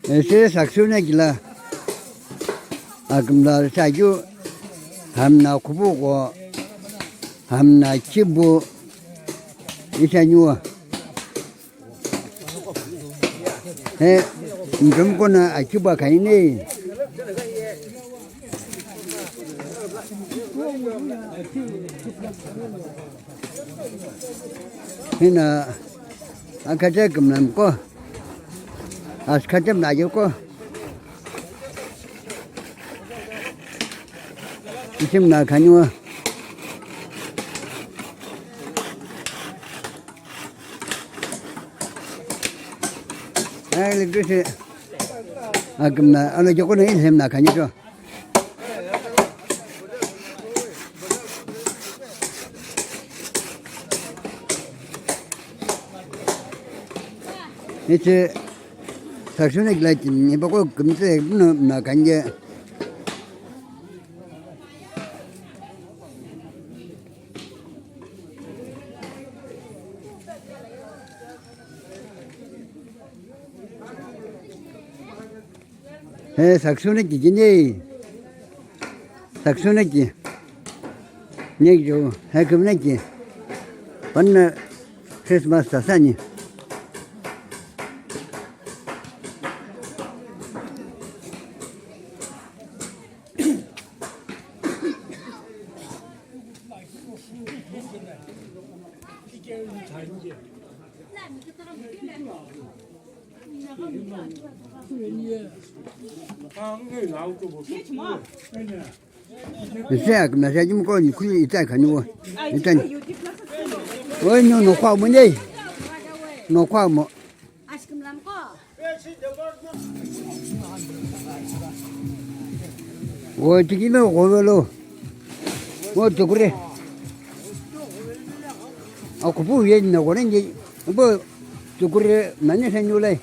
ese saksu나 길라 아금날 사주 함나 구보고 함나 치부 이사뉴와 에 좀거나 아치바 가이네 هنا أكتر من كو أسكتر من أجوكو اسم لا كانوا هاي لقيت أكمل أنا جوكو نين اسم لا كانوا 이제 사실은 글라지 이보고 금세 나 간게 에 saksu는 기진이 saksu는 기 얘기죠 해 그분은 기 번나 크리스마스 사사니 Xe mà xe chúng con cứ ít tay cả nhau, ít tay. Ôi nó khoa bên đây, nó khoa mà. Ôi chỉ cái nó gọi luôn, ôi tụi cái, à có phụ huynh nó gọi gì, bữa tụi cái mấy ngày nhiều đây,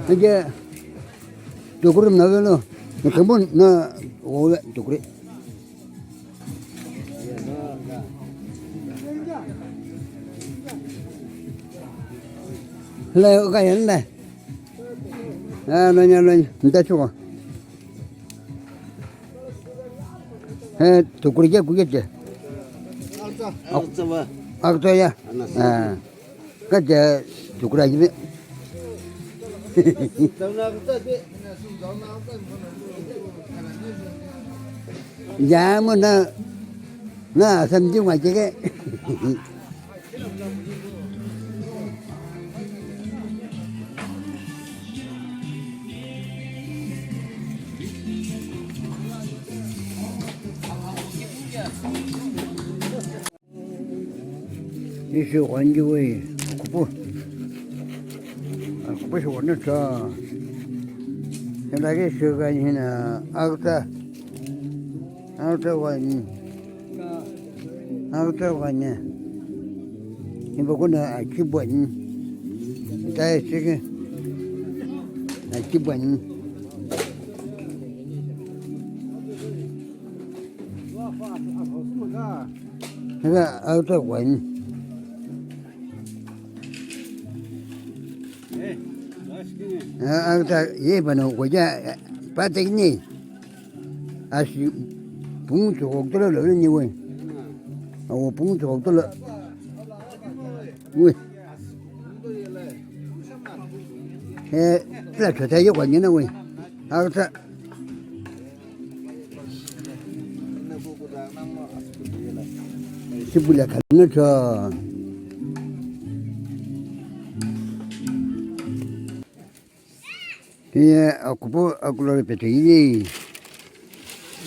bây giờ tụi cái nó gọi luôn. 그분 나 오래 또 그래. 레오 가연래. 아 너냐 진짜 좋아. 또 그러게 그게. 악자야. 아. 그제 또 그러지. Dạ mà nó xâm chứ ngoài chứ cái đi siêu quán vui cúp siêu quán nó cho hiện tại cái siêu cái như là outer one nhưng mà con là chụp bệnh đây chứ cái chụp bệnh cái là outer one outer ये बनो वजह पता ही नहीं आज 붕 쪽들을 넣는 이유에 붕 쪽들을 왜 에, 그래 저자 요관이네 왜 알았어 집불에 가는 저 예, 아쿠보 아쿠로를 배트이니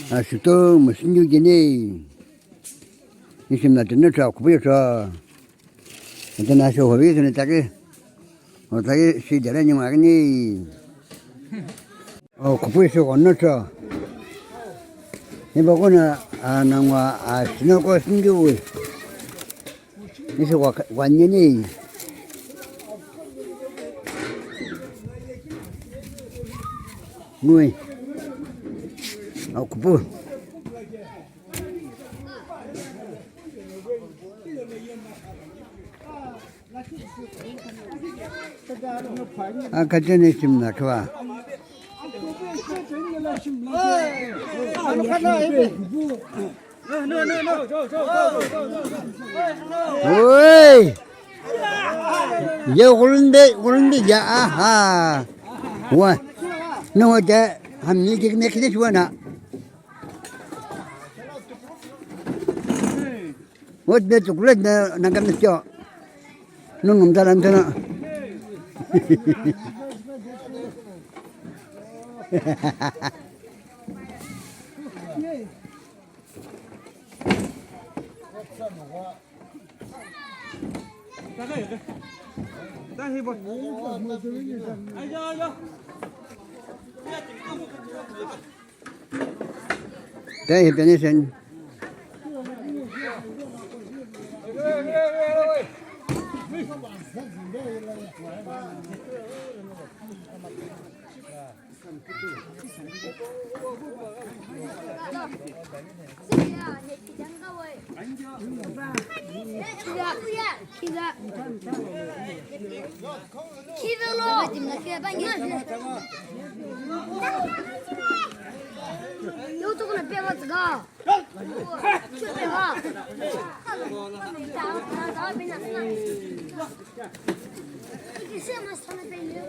아직도 무슨 얘기니? 이심 나한테는 저 구부여서 근데 나서 거기서는 자기 어떻게 시대라니 말이니? 구부여서 건너서 이보고는 나와 신호고 신규 이서 완전히 nuôi kupu 아까 전에 있습니다. 좋아. 오이! 이제 오는데, 야, 아하. 와, 너 어제 한 일찍 내키지 좋아나? 어때, 초콜릿 나가면서, 너무 잘한다나? Đây bên sân. 이쪽으로 빼봤어. 빼봐. 이게 세만 사는 데요.